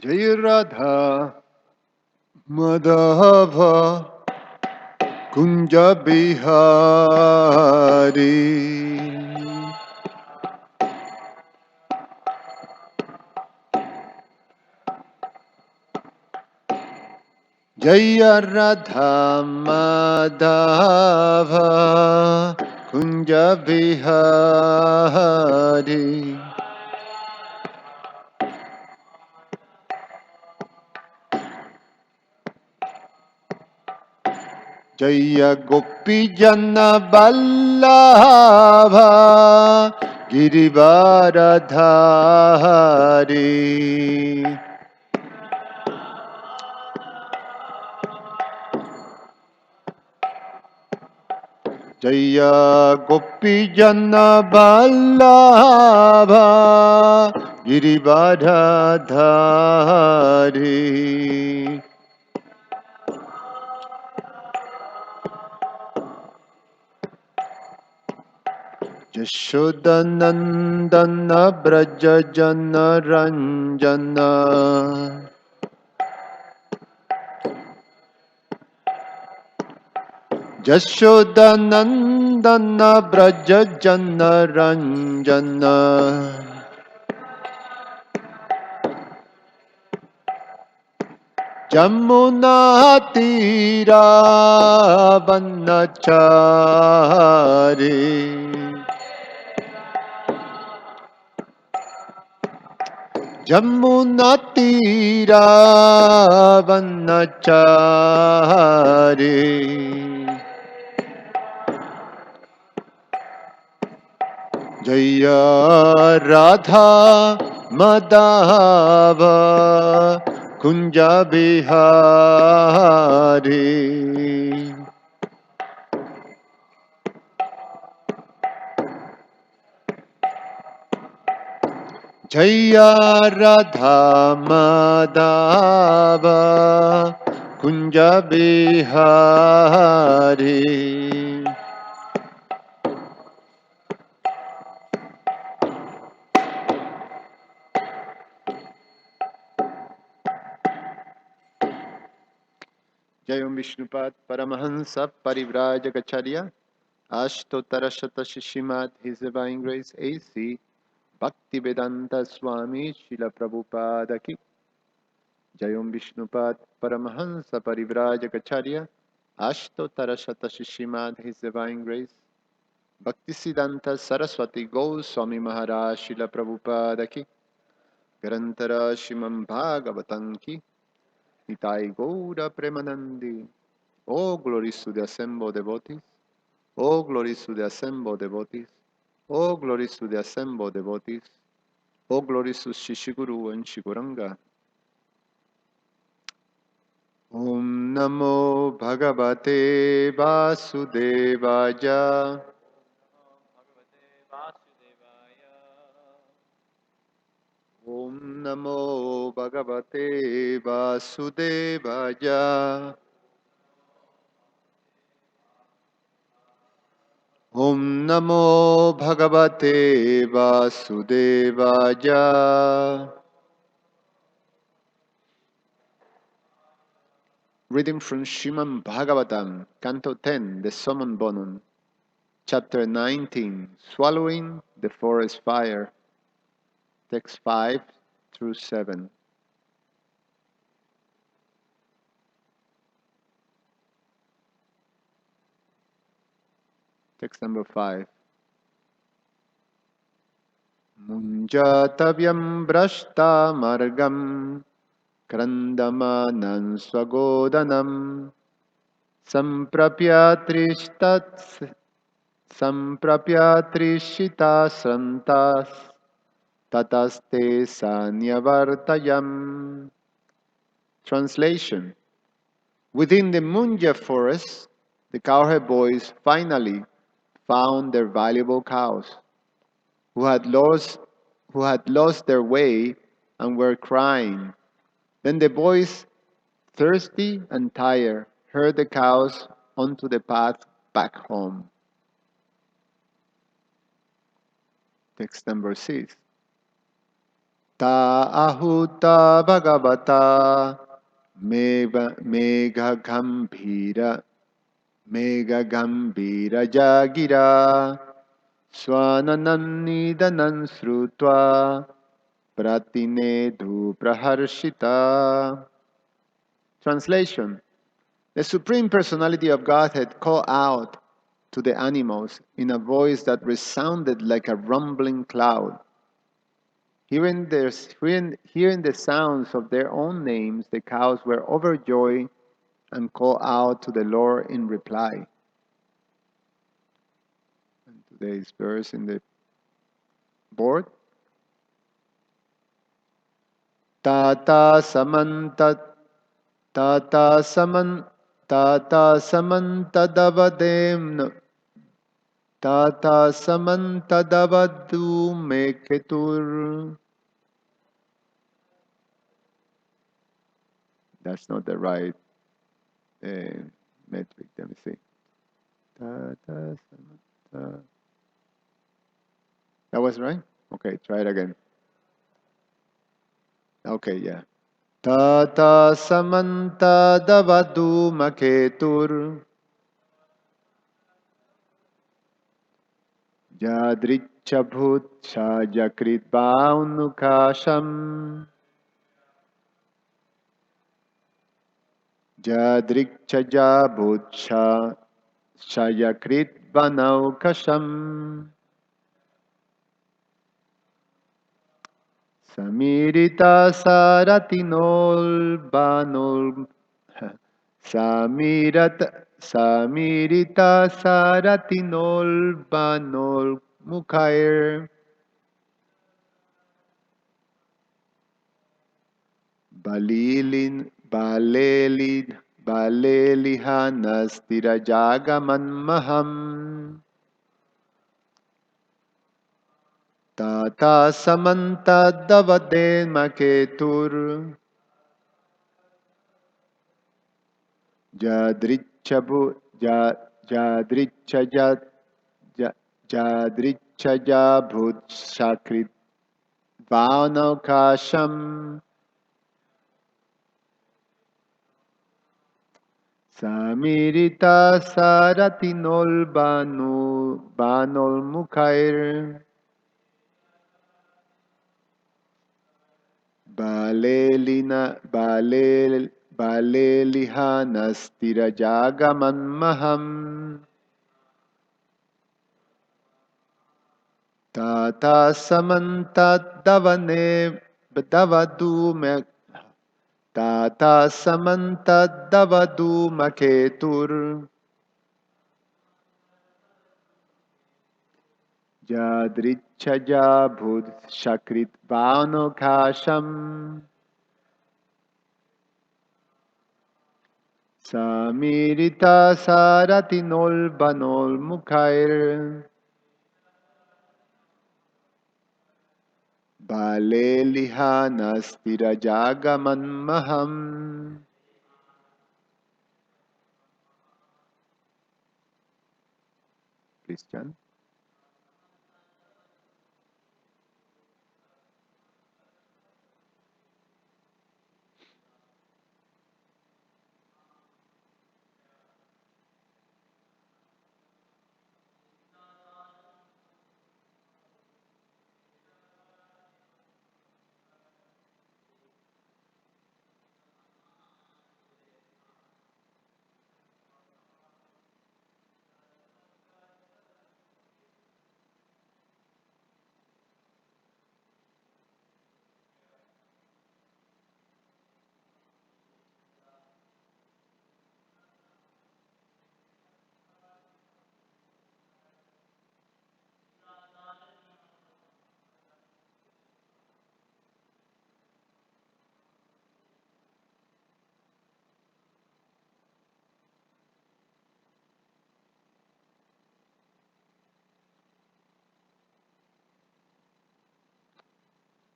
Jai Radha Madhava Kunja Bihari Jaya Radha Madhava Kunja Bihari Jaya Gopi Jana Vallabha Girivaradhari Jaya Gopi Jana Vallabha Girivaradhari Jashodanandana Braja Jana Ranjana Jashodanandana Braja Jana Ranjana Jamuna Tira Vanachari Jamuna Tira Vanachari Jaya Radha Madhava Kunja Bihari Jaya Radha Madhava Kunja Bihari Jayam Vishnupad Paramahansa Parivrajagacharya Ashtotarashata Shishimat His Divine Grace A.C. Bhaktivedanta Swami Srila Prabhupada Ki Jayam Vishnupad Paramahansa Parivrajagacharya Ashtotarashata Shishimat His Divine Grace Bhaktisiddhanta Saraswati Goswami Maharaj Srila Prabhupada Ki Garantara Shimam Bhagavatam Ki Nitai Gaura Premanandi. Oh, glories to the assembled devotees. Oh, glories to the assembled devotees. Oh, glories to the assembled devotees. Oh, glories to Shishiguru and Shiguranga. Om Namo Bhagavate Vasudevaya. Om Namo Bhagavate Vasudevaya. Om Namo Bhagavate Vasudevaya. Reading from Srimad Bhagavatam, Canto 10, the Summon Bonum, Chapter 19, Swallowing the Forest Fire, Text 5 through 7. Text number 5. Munjatavyam brashta margam krandamanan swagodanam samprapyatrishita santas tataste sanyavartayam. Translation. Within the Munja forest, the cowherd boys finally found their valuable cows, who had lost their way and were crying. Then the boys, thirsty and tired, herd the cows onto the path back home. Text number 6. ta ahuta bhagavata mega gambhira jagira swanananidanan srutva pratinedu praharshita. Translation. The Supreme Personality of Godhead called out to the animals in a voice that resounded like a rumbling cloud. Hearing the sounds of their own names, the cows were overjoyed and called out to the Lord in reply. And today's verse in the board. Tata samantat Tata saman Tata samantadavadem Tata samantadavadu meketur. That's not the right metric. Let me see. Tata samanta. That was right? Okay, try it again. Okay, yeah. Tata samantadavadu maketur. Yadrichabhut shajakrit baunukasham. Jadrikchaja bhutsha shayakrit vanaukasham. Samirita saratinol banol Samirita saratinol banol mukair balelihanastirajagamam maham. Tata samantadavaden maketur jadrichabu jadrichajat jadrichaja bhut shakrit vaunakasham. Samirita saratinol banol mukair balelihanastirajagamam maham. Tata samantadavane davadu me Tata samantadavadu maketur jadrichaja bhud shakrit vanokasham. Samirita saratinol banol mukair balelihanastirajagamam maham. Please, John.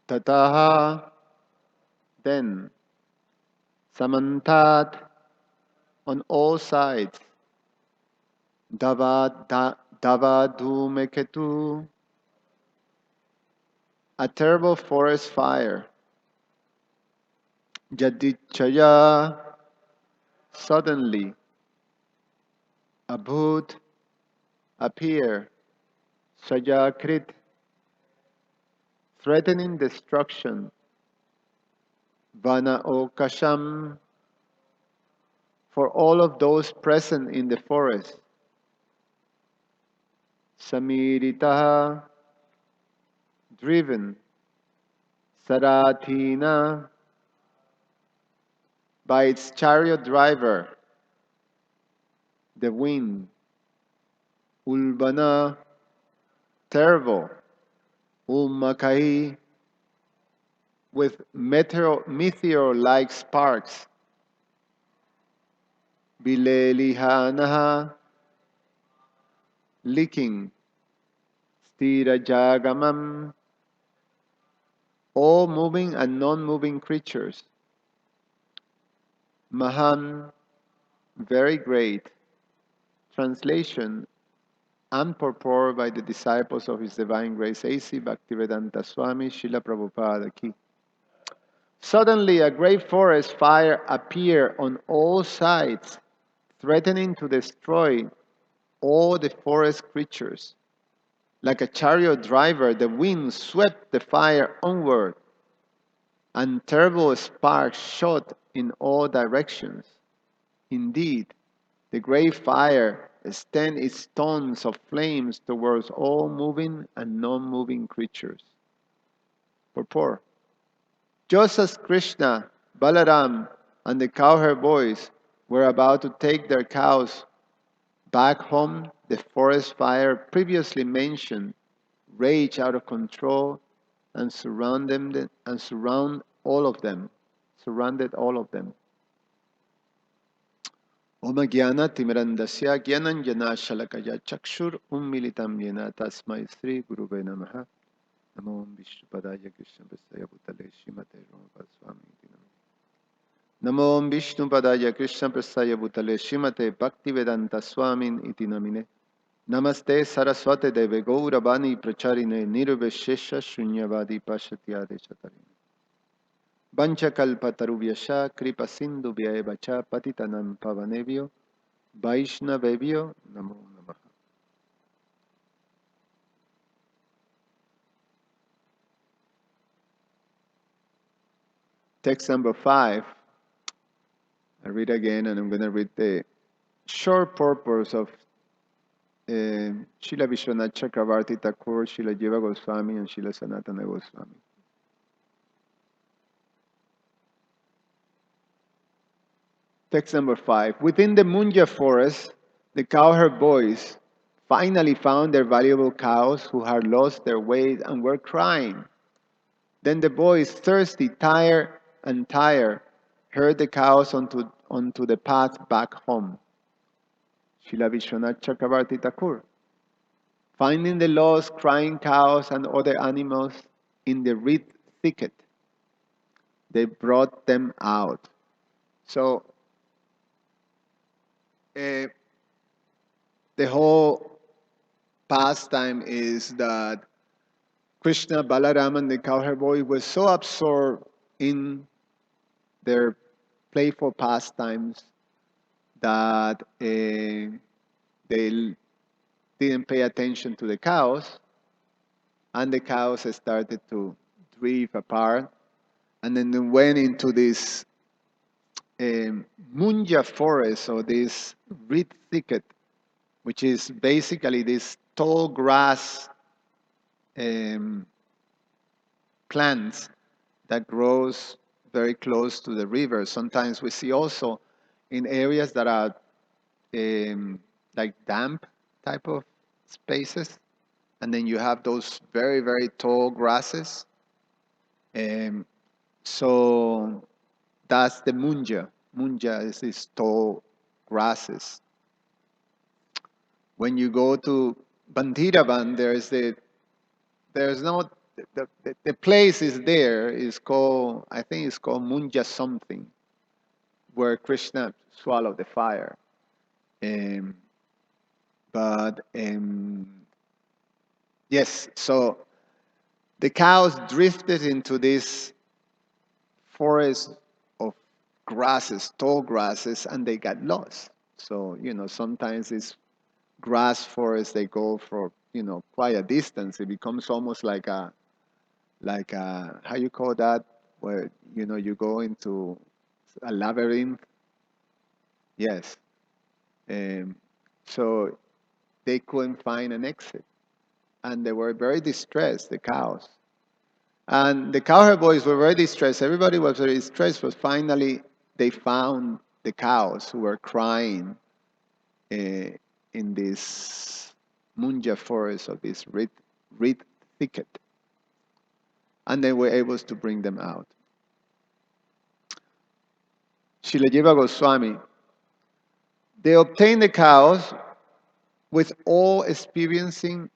Tataha, then, samantat, on all sides, davadhumeketu, a terrible forest fire. Yadichaya, suddenly, a bhoot appear, Sajakrit, threatening destruction, Vana Okasham, for all of those present in the forest. Samiritaha, driven, Sarathina, by its chariot driver, the wind, Ulbana, terrible, Ulmakai, with meteor-like sparks, Bilelihanaha, licking, Stirajagamam, all moving and non-moving creatures. Mahan, very great. Translation and purport by the disciples of His Divine Grace A.C. Bhaktivedanta Swami Srila Prabhupada Ki. Suddenly a great forest fire appeared on all sides, threatening to destroy all the forest creatures. Like a chariot driver, the wind swept the fire onward, and terrible sparks shot in all directions. Indeed, the great fire extended its tongues of flames towards all moving and non-moving creatures. Purport. Just as Krishna, Balaram, and the cowherd boys were about to take their cows back home, the forest fire previously mentioned raged out of control and surrounded all of them. Om Jnana Timirandasya Jnananjana Shalakaya Chakshur Ummilitam Yena Tasmai Sri Gurave Namaha Namo Vishnupadaya Krishna Prasaya Bhutale Srimate Ramapad Swami Namo Vishnupadaya Krishna Prasaya Bhutale Srimate Bhaktivedanta Swamin Iti Namine Namaste Saraswate Deve Gauravani Pracharine Nirveshesha Shunyavadi Pashatyade Chatarine Vanchakalpatarubhyasha Kripa Sindhu Vyaevacha Patitanam Pavanebhyo Vaishnavebhyo Namo Namaha. Text number 5. I read again, and I'm going to read the short purpose of Srila Vishwanath Chakravarti Thakur, Srila Jiva Goswami, and Srila Sanatana Goswami. Text number 5. Within the Munja forest, the cowherd boys finally found their valuable cows who had lost their way and were crying. Then the boys, thirsty, tired, herd the cows onto the path back home. Srila Vishwanath Chakravarti Thakur. Finding the lost, crying cows and other animals in the reed thicket, they brought them out. So, the whole pastime is that Krishna, Balaram, and the cowherd boy were so absorbed in their playful pastimes that they didn't pay attention to the cows, and the cows started to drift apart, and then they went into this Munja forest, or this reed thicket, which is basically this tall grass plants that grows very close to the river. Sometimes we see also in areas that are like damp type of spaces, and then you have those very, very tall grasses. So that's the munja. Munja is these tall grasses. When you go to Bandhiravan, the place is there. Is called, I think it's called Munja something, where Krishna swallowed the fire. Yes, so The cows drifted into this forest of grasses, tall grasses, and they got lost. So, sometimes these grass forests, they go for, quite a distance. It becomes almost like a, how you call that? Where, you go into a labyrinth. Yes. Um, so they couldn't find an exit. And they were very distressed, the cows. And the cowherd boys were very distressed. Everybody was very distressed, but finally they found the cows who were crying uh, in this munja forest of this reed thicket. And they were able to bring them out. Srila Jiva Goswami, they obtained the cows with all experiencing,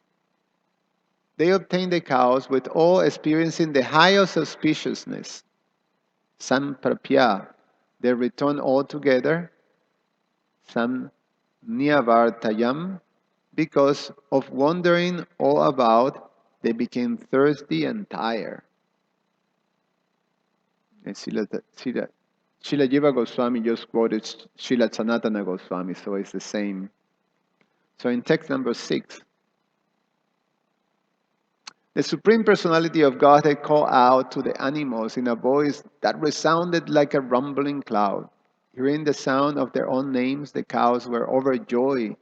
they obtained the cows with all experiencing the highest auspiciousness. Samprapya, they returned all together. Sam Niyavartayam, because of wandering all about, they became thirsty and tired. And Srila Jiva Goswami just quoted Srila Sanatana Goswami, so it's the same. So in text number 6, the Supreme Personality of Godhead called out to the animals in a voice that resounded like a rumbling cloud. Hearing the sound of their own names, the cows were overjoyed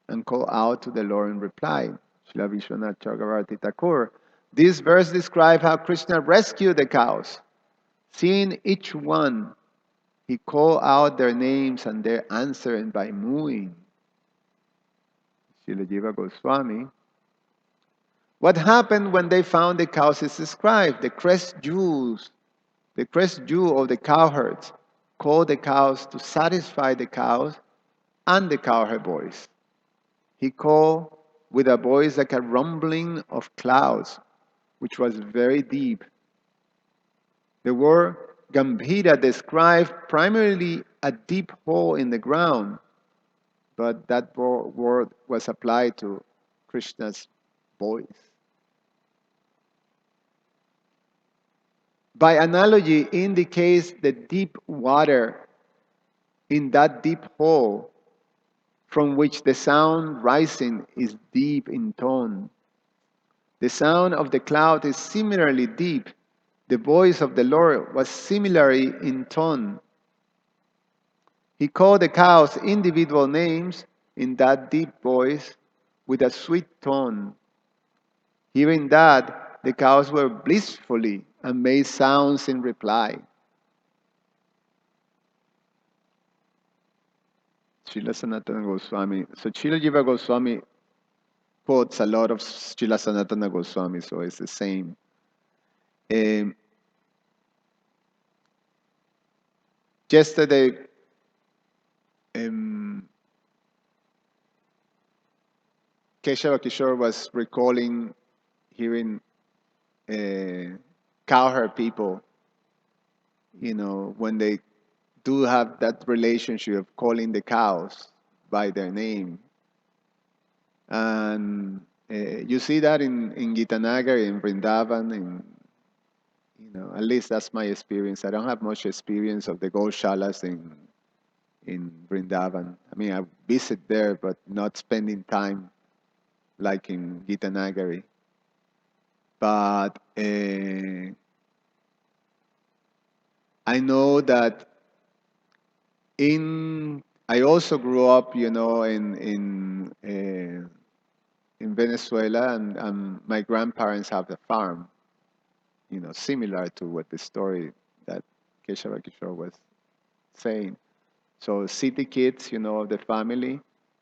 and called out to the Lord in reply. Srila Vishwanath Chakravarti Thakur. This verse describes how Krishna rescued the cows. Seeing each one, he called out their names and they answered by mooing. Srila Jiva Goswami. What happened when they found the cows is described. The crest jewel of the cowherds called the cows to satisfy the cows and the cowherd boys. He called with a voice like a rumbling of clouds, which was very deep. The word Gambhira described primarily a deep hole in the ground, but that word was applied to Krishna's voice. By analogy, indicates the deep water in that deep hole from which the sound rising is deep in tone. The sound of the cloud is similarly deep. The voice of the Lord was similarly in tone. He called the cows individual names in that deep voice with a sweet tone. Hearing that, the cows were blissfully and made sounds in reply. Srila Sanatana Goswami. So Srila Jiva Goswami quotes a lot of Srila Sanatana Goswami, so it's the same. Yesterday, Keshava Kishore was recalling hearing cowherd people, when they do have that relationship of calling the cows by their name. And you see that in Gitanagari, in Vrindavan, at least that's my experience. I don't have much experience of the Goshalas in Vrindavan. I mean, I visit there, but not spending time like in Gitanagari. But I know that I also grew up, in Venezuela, and my grandparents have a farm, similar to what the story that Keshava Kishore was saying. So city kids, of the family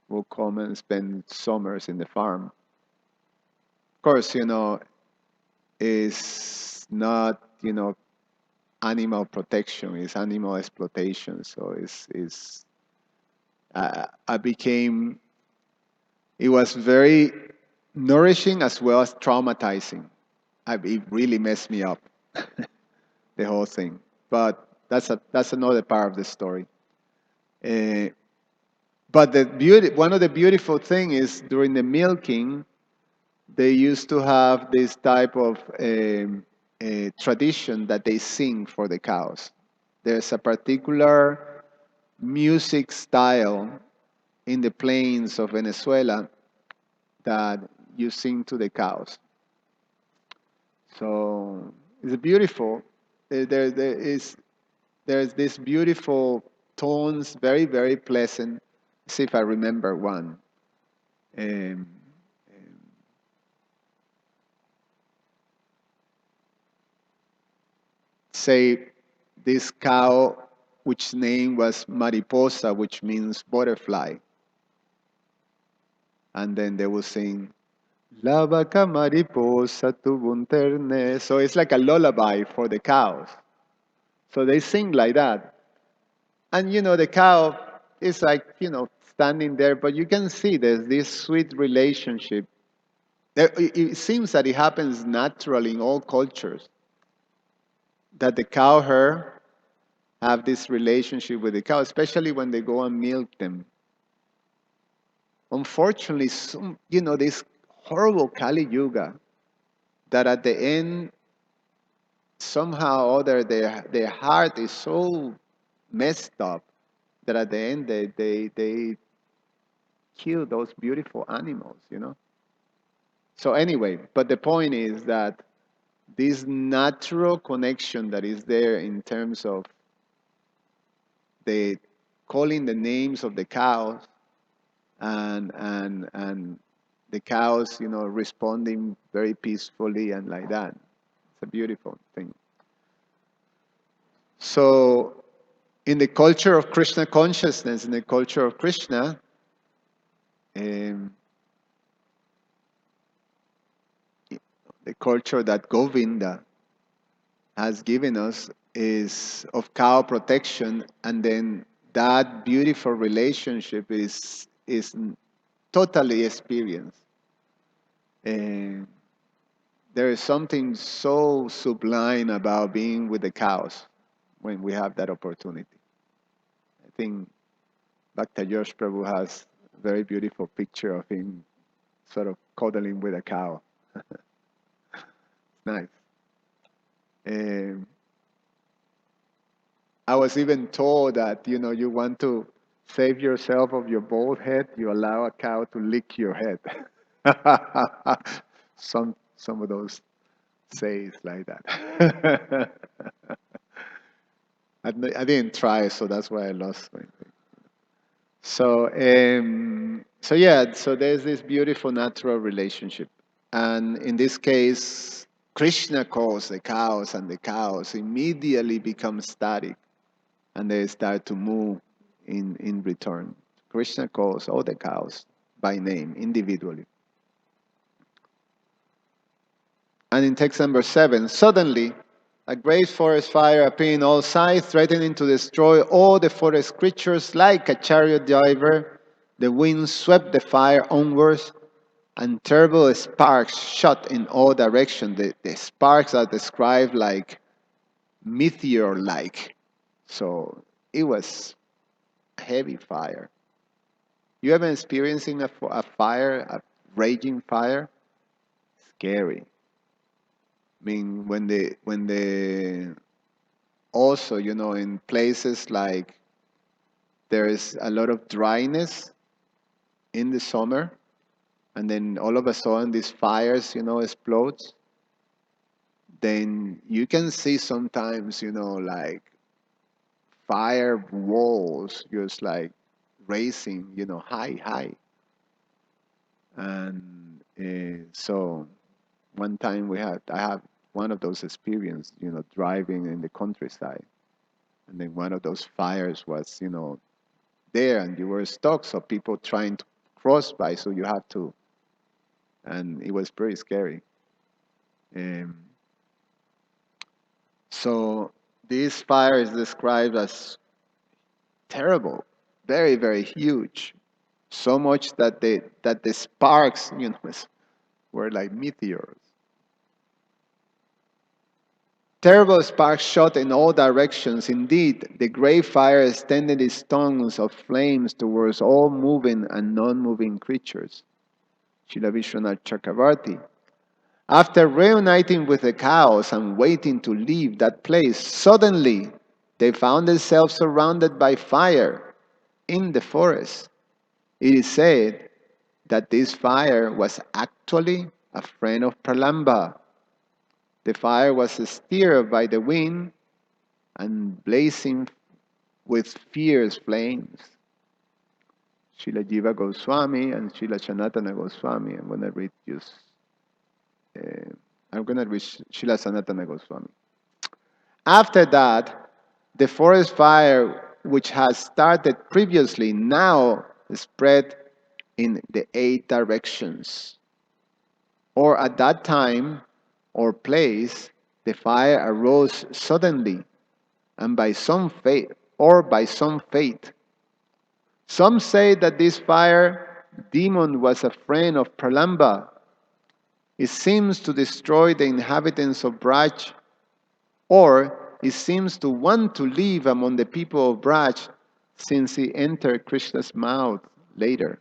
will come and spend summers in the farm. Of course, it's not, animal protection, it's animal exploitation. So it was very nourishing as well as traumatizing. It really messed me up, the whole thing. But that's another part of the story. But one of the beautiful things is during the milking, they used to have this type of tradition that they sing for the cows. There's a particular music style in the plains of Venezuela that you sing to the cows. So it's beautiful. There's this beautiful tones, very, very pleasant. See if I remember one. Um, say this cow, which name was Mariposa, which means butterfly. And then they will sing, La vaca mariposa tuvo un ternero. So it's like a lullaby for the cows. So they sing like that. And the cow is like, standing there, but you can see there's this sweet relationship. It seems that it happens naturally in all cultures, that the cow herd have this relationship with the cow, especially when they go and milk them. Unfortunately, this horrible Kali Yuga, that at the end, somehow or other, their heart is so messed up that at the end they kill those beautiful animals. So anyway, but the point is that this natural connection that is there in terms of the calling the names of the cows and the cows, responding very peacefully and like that. It's a beautiful thing. So in the culture of Krishna consciousness, in the culture of Krishna, um, the culture that Govinda has given us is of cow protection, and then that beautiful relationship is totally experienced. And there is something so sublime about being with the cows when we have that opportunity. I think Bhakta Josh Prabhu has a very beautiful picture of him sort of cuddling with a cow. Nice. Um, I was even told that, you want to save yourself of your bald head, you allow a cow to lick your head. Some of those says like that. I didn't try, so that's why I lost my thing. So yeah, so there's this beautiful natural relationship, and in this case, Krishna calls the cows, and the cows immediately become static, and they start to move in return. Krishna calls all the cows by name individually. And in text number 7, suddenly a great forest fire appeared on all sides, threatening to destroy all the forest creatures like a chariot driver. The wind swept the fire onwards, and terrible sparks shot in all directions. The sparks are described like meteor-like. So it was a heavy fire. You ever experiencing a fire, a raging fire? Scary. I mean, when the also, in places like there is a lot of dryness in the summer, and then all of a sudden these fires, explodes, then you can see sometimes, like fire walls just like racing, high, high. And so one time I have one of those experiences, driving in the countryside. And then one of those fires was, there, and you were stuck, so people trying to cross by, so you have to, and it was pretty scary. Um, so this fire is described as terrible, very, very huge, so much that the sparks, were like meteors. Terrible sparks shot in all directions. Indeed, the great fire extended its tongues of flames towards all moving and non-moving creatures. Srila Vishwanath Chakravarti. After reuniting with the cows and waiting to leave that place, suddenly they found themselves surrounded by fire in the forest. It is said that this fire was actually a friend of Pralamba. The fire was stirred by the wind and blazing with fierce flames. Srila Jiva Goswami and Srila Sanatana Goswami. Uh, I'm going to read Srila Sanatana Goswami. After that, the forest fire, which has started previously, now spread in the 8 directions. Or at that time or place, the fire arose suddenly, and by some fate, Some say that this fire demon was a friend of Pralamba. It seems to destroy the inhabitants of Braj, or it seems to want to live among the people of Braj since he entered Krishna's mouth later.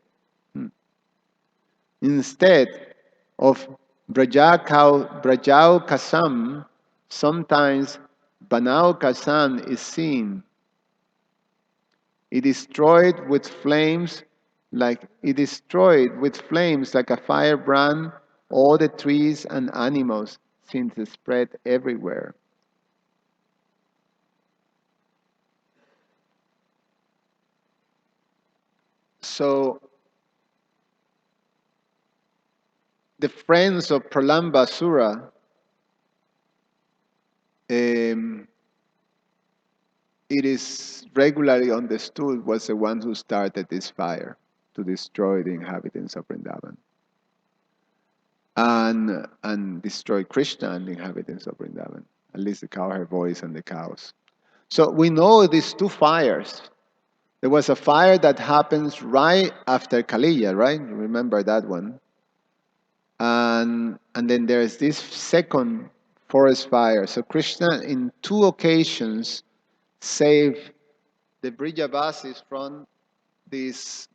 Instead of Brajau Kasam, sometimes Banau Kasam is seen. It destroyed with flames like a firebrand all the trees and animals, since it spread everywhere. So the friends of Pralambasura, it is regularly understood, was the one who started this fire to destroy the inhabitants of Vrindavan and destroy Krishna and the inhabitants of Vrindavan, at least the cowherd boys and the cows. So we know these two fires. There was a fire that happens right after Kaliya, right? Remember that one. And then there's this second forest fire. So Krishna, in 2 occasions, saved the Brijavasis from this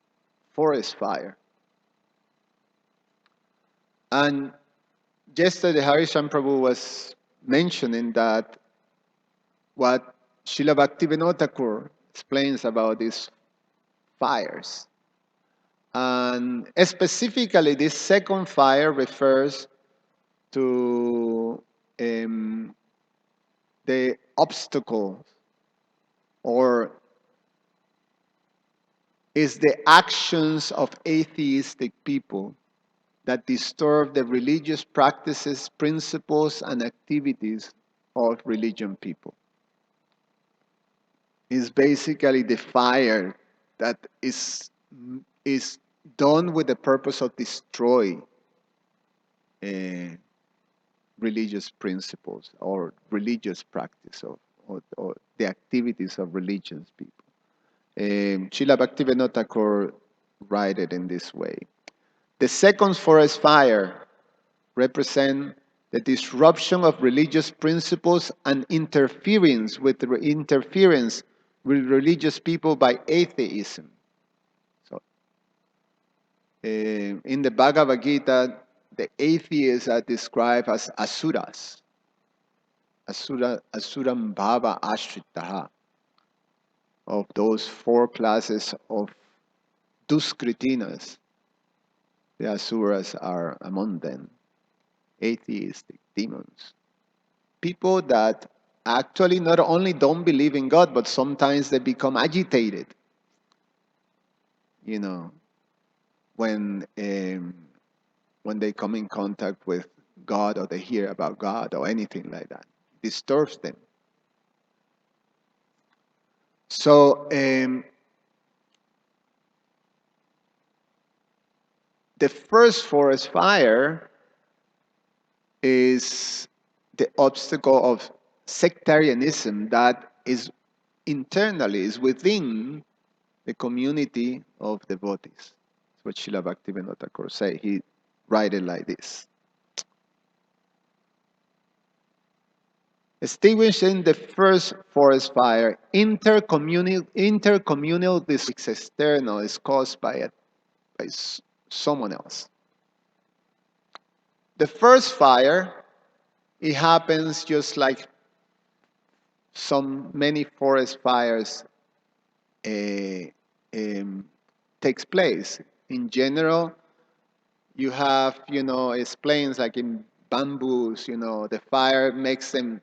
forest fire. And yesterday, Harishan Prabhu was mentioning that what Srila Bhaktivinoda Thakur explains about these fires. And specifically, this second fire refers to the obstacle, or is the actions of atheistic people that disturb the religious practices, principles, and activities of religion people. It's basically the fire that is done with the purpose of destroy religious principles or religious practice or the activities of religious people. Srila Bhaktivinoda Thakur write it in this way. The second forest fire represent the disruption of religious principles and interference with religious people by atheism. So, in the Bhagavad Gita, the atheists are described as asuras. Asuram bhava ashritaha. Of those 4 classes of duskritinas, the asuras are among them. Atheistic demons. People that actually not only don't believe in God, but sometimes they become agitated. You know, when they come in contact with God or they hear about God or anything like that. It disturbs them. So the first forest fire is the obstacle of sectarianism that is internally, is within the community of devotees. That's what Srila Bhaktivinoda Thakur say. He write it like this. Extinguishing the first forest fire, intercommunal this external is caused by someone else. The first fire, it happens just like many forest fires uh, um, takes place. In general, you have, it's plains like in bamboos, the fire makes them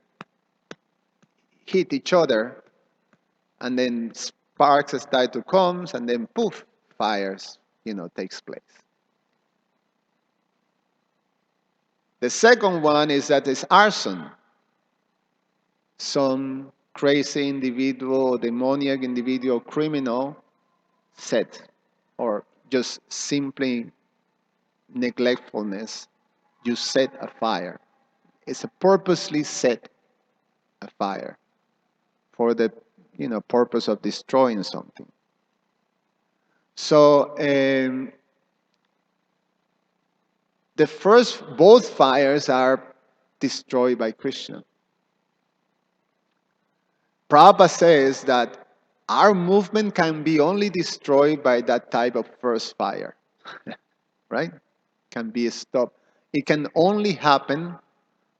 hit each other, and then sparks start to come, and then poof, fires, takes place. The second one is that it's arson. Some crazy individual, demoniac individual, criminal set, or just simply neglectfulness, you set a fire. It's a purposely set a fire for the purpose of destroying something. So both fires are destroyed by Krishna. Prabhupada says that our movement can be only destroyed by that type of first fire, right? Can be stopped. It can only happen.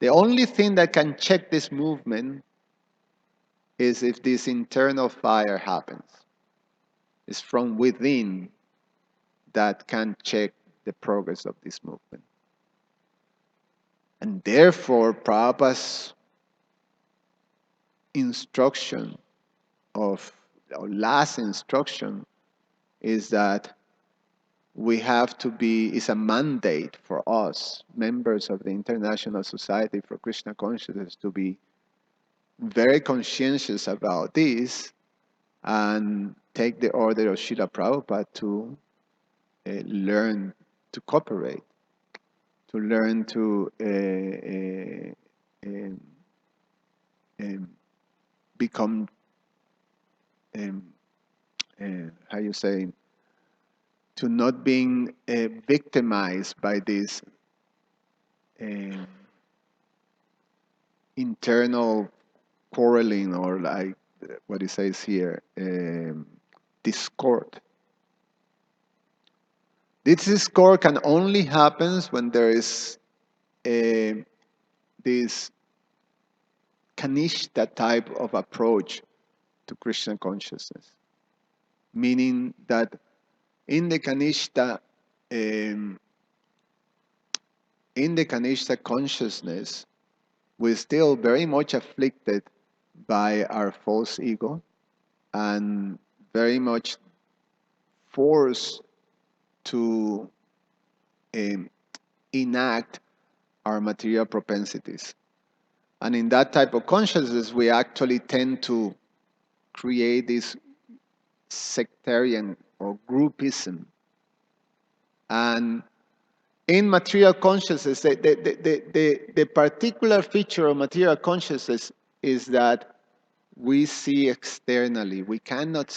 The only thing that can check this movement is if this internal fire happens. It's from within that can check the progress of this movement. And therefore, Prabhupada's instruction last instruction is that we have to it's a mandate for us, members of the International Society for Krishna Consciousness, to be very conscientious about this and take the order of Srila Prabhupada to learn to cooperate, to learn to become, how you say, to not being victimized by this internal quarreling, or like what he says here, discord. This discord can only happen when there is this Kanishta type of approach to Krishna consciousness. Meaning that in the Kanishta consciousness, we're still very much afflicted by our false ego and very much forced to enact our material propensities. And in that type of consciousness, we actually tend to create this sectarian or groupism. And in material consciousness, the particular feature of material consciousness is that we see externally. We cannot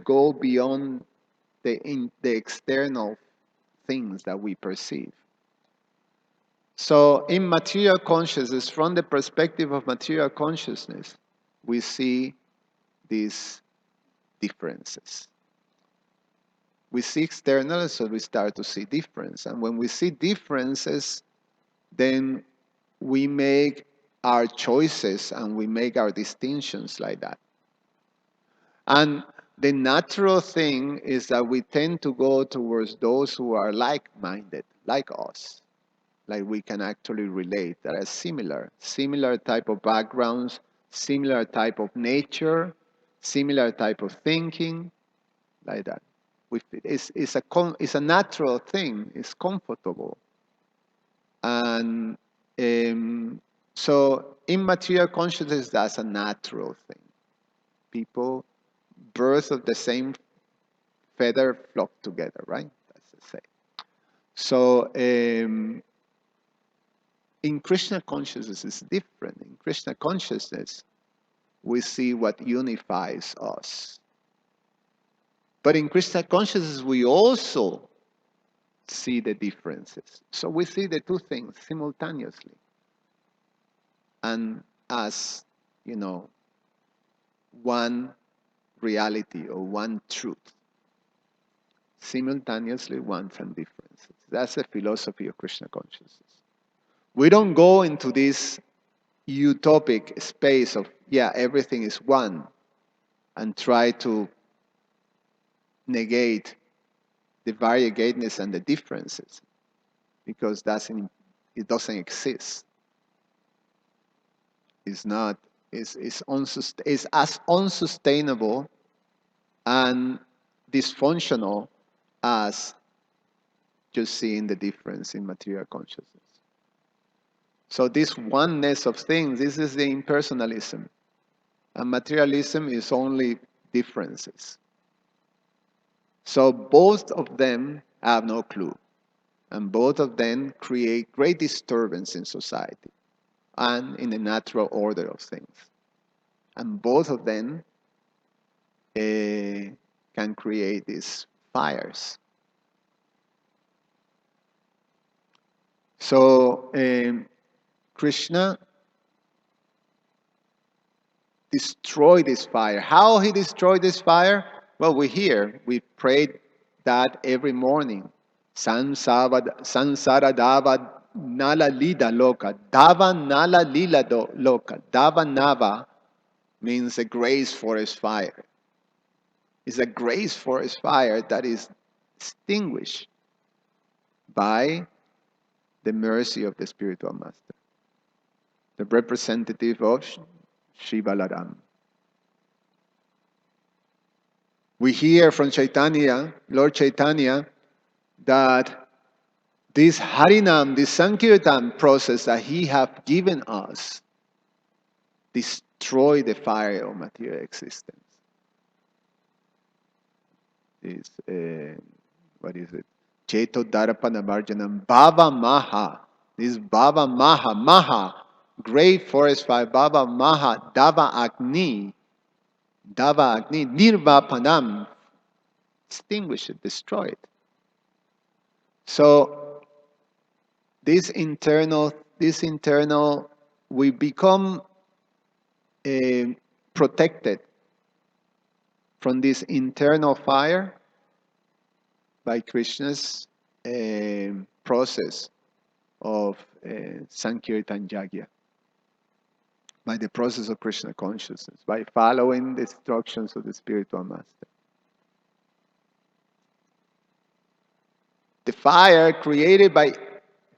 go beyond the external things that we perceive. So in material consciousness, from the perspective of material consciousness, we see these differences. We see external, so we start to see difference. And when we see differences, then we make our choices and we make our distinctions like that. And the natural thing is that we tend to go towards those who are like-minded, like us. Like we can actually relate, that are similar type of backgrounds, similar type of nature, similar type of thinking, like that. It's a natural thing. It's comfortable, and so in material consciousness, that's a natural thing. People, birds of the same feather flock together, right? That's the same. So in Krishna consciousness, it's different. In Krishna consciousness, we see what unifies us. But in Krishna consciousness, we also see the differences. So we see the two things simultaneously. And as, one reality or one truth. Simultaneously, one and difference. differences. That's the philosophy of Krishna consciousness. We don't go into this utopic space of, yeah, everything is one, and try to negate the variegateness and the differences, because it doesn't exist. It's not, it's as unsustainable and dysfunctional as just seeing the difference in material consciousness. So this oneness of things, this is the impersonalism. And materialism is only differences. So both of them have no clue. And both of them create great disturbance in society and in the natural order of things. And both of them can create these fires. So Krishna destroyed this fire. How he destroyed this fire? Well, we prayed that every morning. Sansara dava nala lida loka. Dava nala lila loka. Dava nava means a grace forest fire. It's a grace forest fire that is extinguished by the mercy of the spiritual master, the representative of Shivalaram. We hear from Chaitanya, Lord Chaitanya, that this Harinam, this Sankirtan process that he has given us, destroy the fire of material existence. Is what is it? Cheto Darapana Marjanam Bhava Maha. This Bhava Maha, Maha, great forest fire, Bhava Maha, Dava Agni, Nirvapanam, extinguish it, destroy it. So this internal, we become protected from this internal fire by Krishna's process of Sankirtan Yagya, by the process of Krishna consciousness, by following the instructions of the spiritual master. The fire created by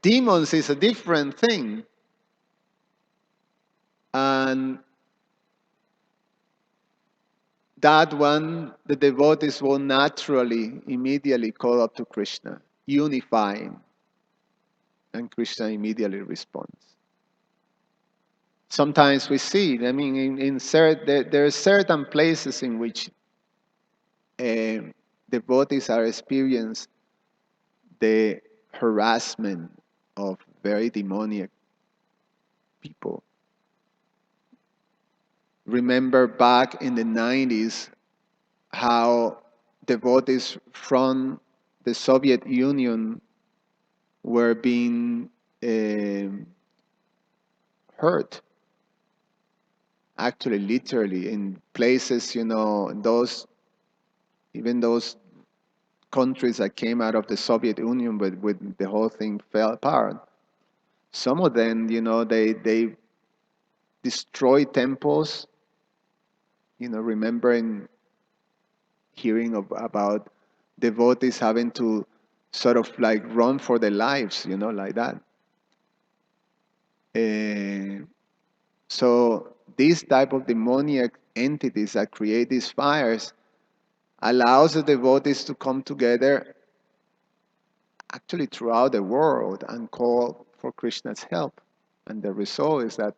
demons is a different thing. And that one, the devotees will naturally, immediately call up to Krishna, unifying. And Krishna immediately responds. Sometimes we see, I mean, there are certain places in which devotees are experiencing the harassment of very demoniac people. Remember back in the 90s how devotees from the Soviet Union were being hurt. Actually, literally, in places, even those countries that came out of the Soviet Union, but with the whole thing fell apart. Some of them, they destroyed temples. Remembering hearing about devotees having to sort of like run for their lives, like that. So these type of demoniac entities that create these fires allows the devotees to come together actually throughout the world and call for Krishna's help. And the result is that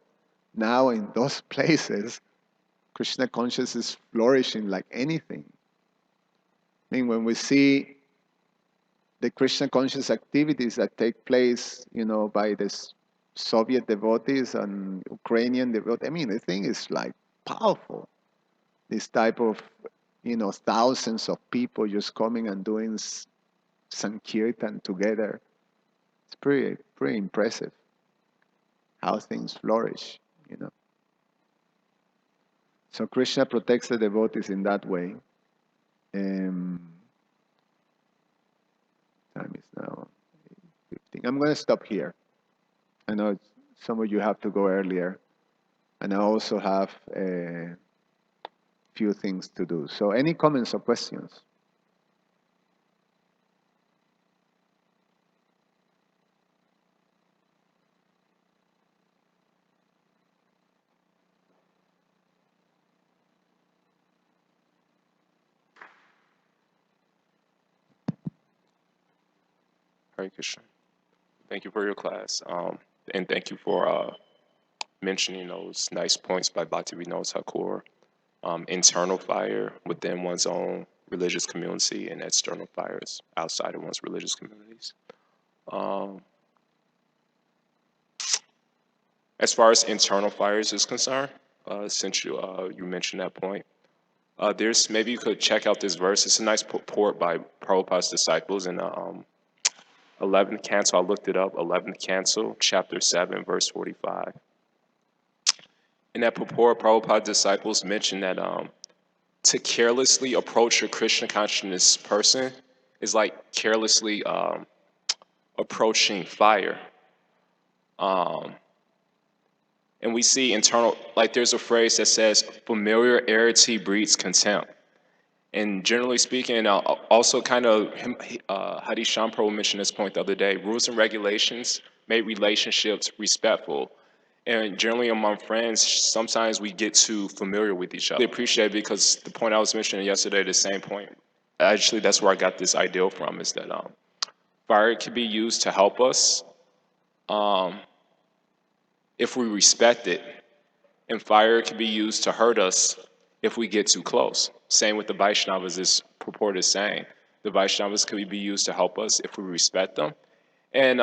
now in those places, Krishna consciousness is flourishing like anything. I mean, when we see the Krishna conscious activities that take place, by the Soviet devotees and Ukrainian devotees, I mean, the thing is like powerful. This type of, thousands of people just coming and doing Sankirtan together. It's pretty impressive how things flourish, So Krishna protects the devotees in that way. Time is now something. I'm going to stop here. I know some of you have to go earlier, and I also have a few things to do. So any comments or questions? Hare Krishna. Thank you for your class. And thank you for mentioning those nice points by Bhaktivinoda Thakur. Internal fire within one's own religious community and external fires outside of one's religious communities. Um, as far as internal fires is concerned, since you mentioned that point, there's maybe you could check out this verse. It's a nice purport by Prabhupada's disciples in the 11th canto. I looked it up. 11th canto, chapter 7, verse 45. In that purport, Prabhupada's disciples mentioned that to carelessly approach a Krishna consciousness person is like carelessly approaching fire. And we see internal, like there's a phrase that says, familiarity breeds contempt. And generally speaking, and also kind of Hadi Shamprabhu mentioned this point the other day, rules and regulations make relationships respectful. And generally among friends, sometimes we get too familiar with each other. I appreciate it because the point I was mentioning yesterday, the same point, actually that's where I got this ideal from, is that fire can be used to help us if we respect it, and fire can be used to hurt us if we get too close. Same with the Vaishnavas, this purport is saying. The Vaishnavas can be used to help us if we respect them. And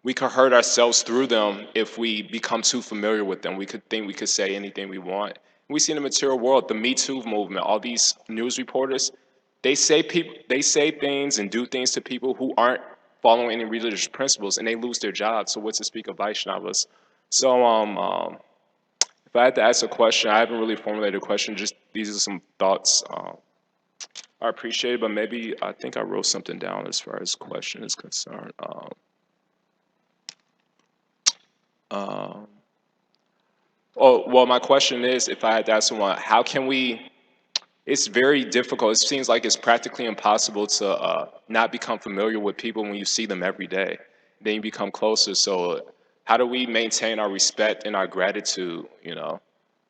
we could hurt ourselves through them if we become too familiar with them. We could think we could say anything we want. We see in the material world, the Me Too movement, all these news reporters, they say things and do things to people who aren't following any religious principles, and they lose their jobs. So what's to speak of Vaishnavas? So if I had to ask a question, I haven't really formulated a question. Just these are some thoughts I appreciate it, but maybe I think I wrote something down as far as question is concerned. Um, oh, well, my question is, if I had to ask someone, how can we? It's very difficult. It seems like it's practically impossible to not become familiar with people when you see them every day. Then you become closer. So, how do we maintain our respect and our gratitude?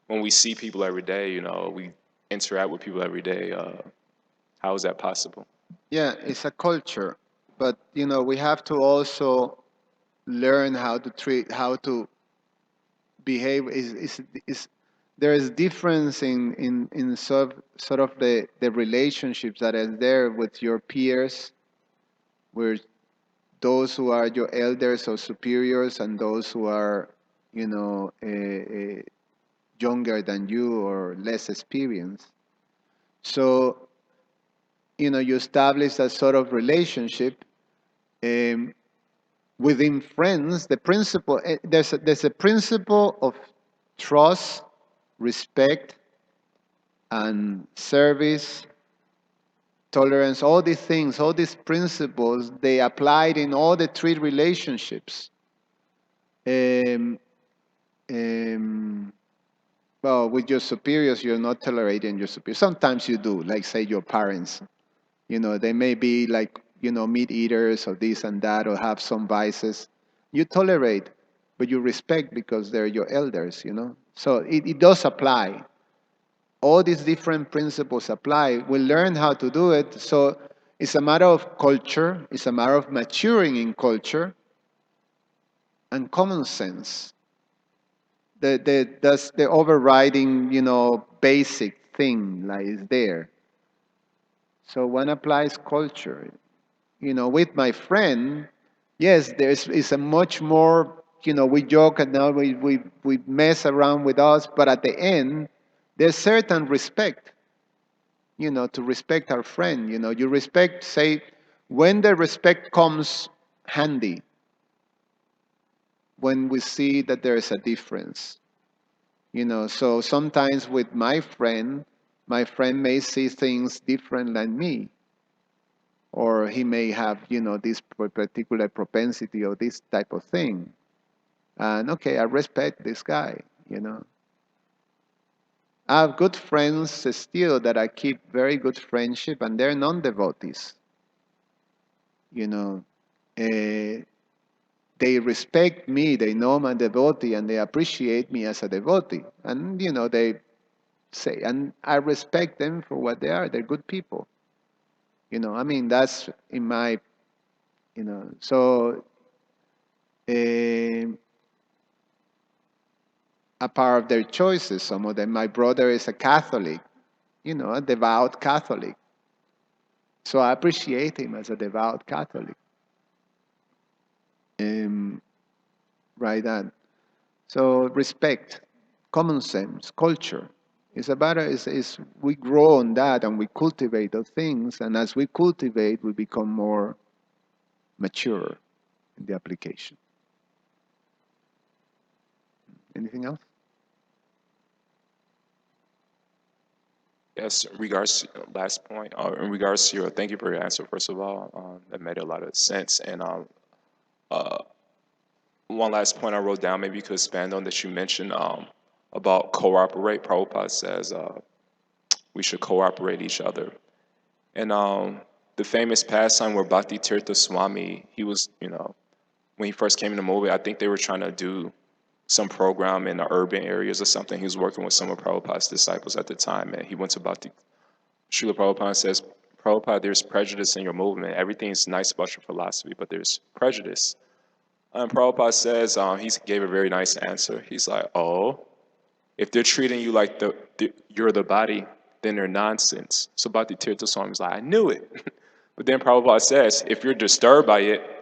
When we see people every day, we interact with people every day. How is that possible? Yeah, it's a culture, but we have to also learn how to treat, how to behave. Is there is difference in sort of the relationships that is there with your peers, where those who are your elders or superiors and those who are younger than you or less experienced. So you establish that sort of relationship. Um, Within friends, the principle there's a principle of trust, respect, and service, tolerance. All these things, all these principles, they applied in all the three relationships. Um, um, well, with your superiors, you're not tolerating your superiors. Sometimes you do, like say your parents. They may be like meat eaters or this and that or have some vices. You tolerate, but you respect because they're your elders. So it does apply. All these different principles apply. We learn how to do it. So it's a matter of culture. It's a matter of maturing in culture and common sense. That's the overriding basic thing that is there. So one applies culture. With my friend, yes, there's is a much more, we joke and now we mess around with us, but at the end, there's certain respect, to respect our friend. You respect, say, when the respect comes handy, when we see that there is a difference. So sometimes with my friend may see things different than me, or he may have, this particular propensity or this type of thing. And okay, I respect this guy. I have good friends still that I keep very good friendship, and they're non-devotees. You know, uh, they respect me, they know I'm a devotee, and they appreciate me as a devotee. And they say, and I respect them for what they are. They're good people. I mean, that's in my, so uh, a part of their choices. Some of them, my brother is a Catholic, a devout Catholic. So I appreciate him as a devout Catholic. Um, right on. So respect, common sense, culture. It's about is we grow on that and we cultivate those things, and as we cultivate, we become more mature in the application. Anything else? Yes, in regards to last point, in regards to your, thank you for your answer, first of all. That made a lot of sense. And uh, one last point I wrote down, maybe you could expand on that you mentioned about cooperate. Prabhupada says we should cooperate each other. And the famous pastime where Bhakti Tirtha Swami, he was, when he first came in the movie, I think they were trying to do some program in the urban areas or something. He was working with some of Prabhupada's disciples at the time, and he went to Bhakti. Srila Prabhupada says, Prabhupada, there's prejudice in your movement. Everything's nice about your philosophy, but there's prejudice. And Prabhupada says, he gave a very nice answer. He's like, oh, if they're treating you like you're the body, then they're nonsense. So Bhakti Tirtha Swami's like, I knew it. But then Prabhupada says, if you're disturbed by it,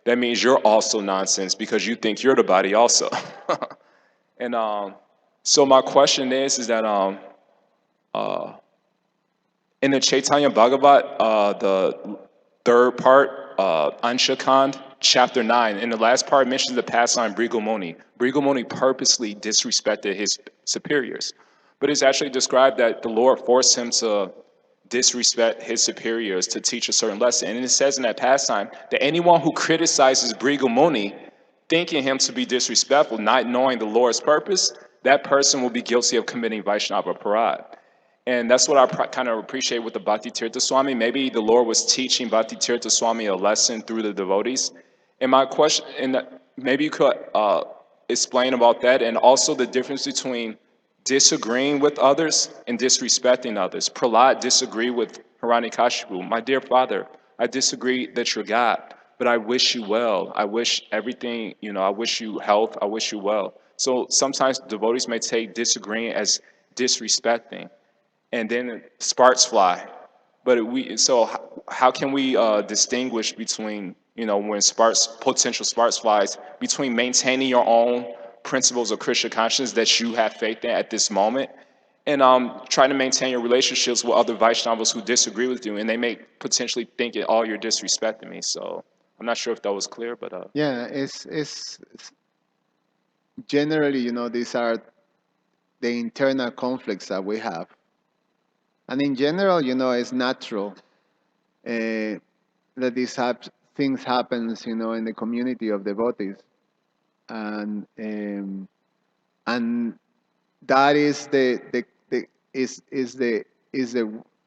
that means you're also nonsense because you think you're the body also. And so my question is that uh, in the Chaitanya Bhagavat, the third part, Anshakand, chapter 9, in the last part mentions the pastime Brigu Muni. Brigu Muni purposely disrespected his superiors. But it's actually described that the Lord forced him to disrespect his superiors to teach a certain lesson. And it says in that pastime that anyone who criticizes Brigu Muni, thinking him to be disrespectful, not knowing the Lord's purpose, that person will be guilty of committing Vaishnava Parad. And that's what I kind of appreciate with the Bhakti Tirtha Swami. Maybe the Lord was teaching Bhakti Tirtha Swami a lesson through the devotees. And my question, and maybe you could explain about that, and also the difference between disagreeing with others and disrespecting others. Prahlad disagreed with Hiranyakashipu. My dear father, I disagree that you're God, but I wish you well. I wish everything, I wish you health. I wish you well. So sometimes devotees may take disagreeing as disrespecting, and then sparks fly. But how can we distinguish between when sparks potential sparks flies between maintaining your own principles of Krishna consciousness that you have faith in at this moment, and trying to maintain your relationships with other Vaishnavas who disagree with you, and they may potentially think it, oh, you're disrespecting me. So I'm not sure if that was clear, but Yeah, it's generally, these are the internal conflicts that we have. And in general, it's natural that things happens, in the community of devotees, and that is the is the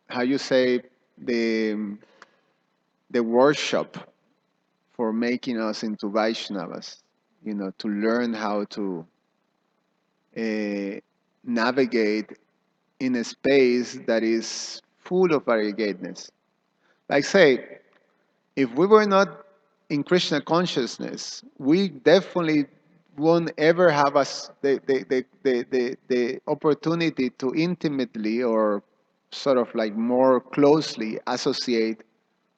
how you say the the workshop for making us into Vaishnavas. To learn how to navigate in a space that is full of variegatedness. Like say, if we were not in Krishna consciousness, we definitely won't ever have the opportunity to intimately or sort of like more closely associate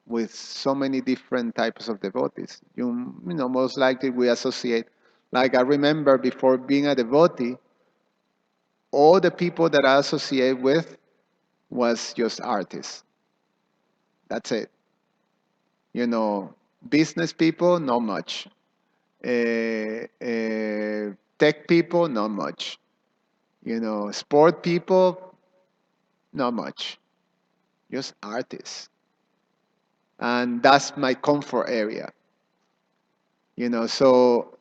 with so many different types of devotees. Most likely we associate, like I remember before being a devotee, all the people that I associate with was just artists. That's it. Business people, not much. Tech people, not much. Sport people, not much. Just artists. And that's my comfort area. So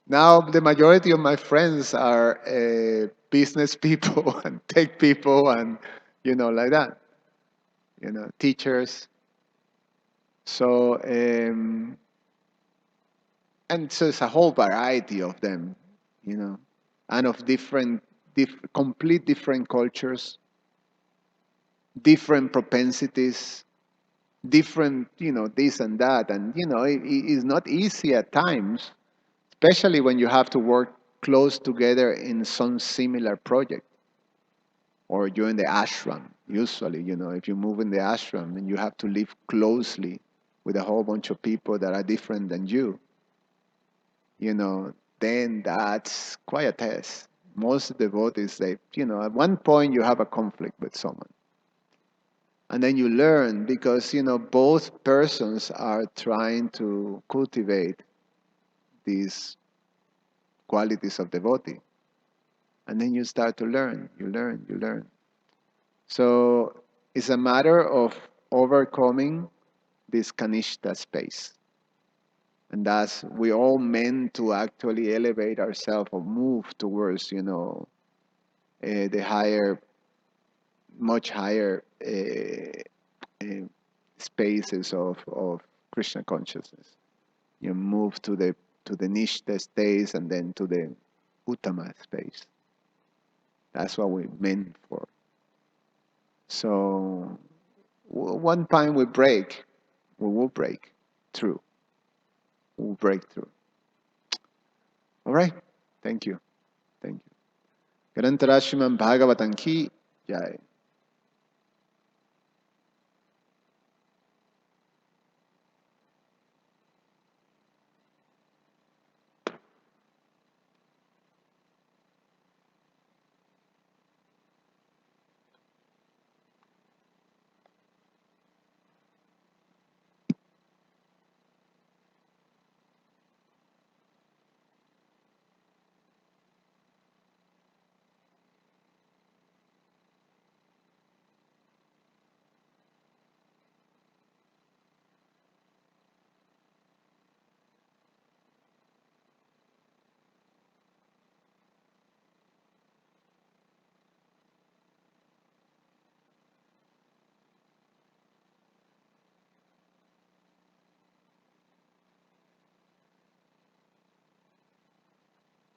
now the majority of my friends are business people and tech people and like that. Teachers. So and so it's a whole variety of them, and of complete different cultures, different propensities, different, this and that, and it is not easy at times, especially when you have to work close together in some similar project, or you're in the ashram. Usually, if you move in the ashram, then you have to live closely with a whole bunch of people that are different than then that's quite a test. Most devotees, at one point you have a conflict with someone. And then you learn because, both persons are trying to cultivate these qualities of devotee. And then you start to learn, you learn, you learn. So it's a matter of overcoming this kanishta space. And that's, we all meant to actually elevate ourselves or move towards, the higher, much higher spaces of Krishna consciousness. You move to the nishta space and then to the uttama space. That's what we meant for. So one time we will break through. We'll break through. All right. Thank you. Thank you. Grantarashman Bhagavatam ki jai.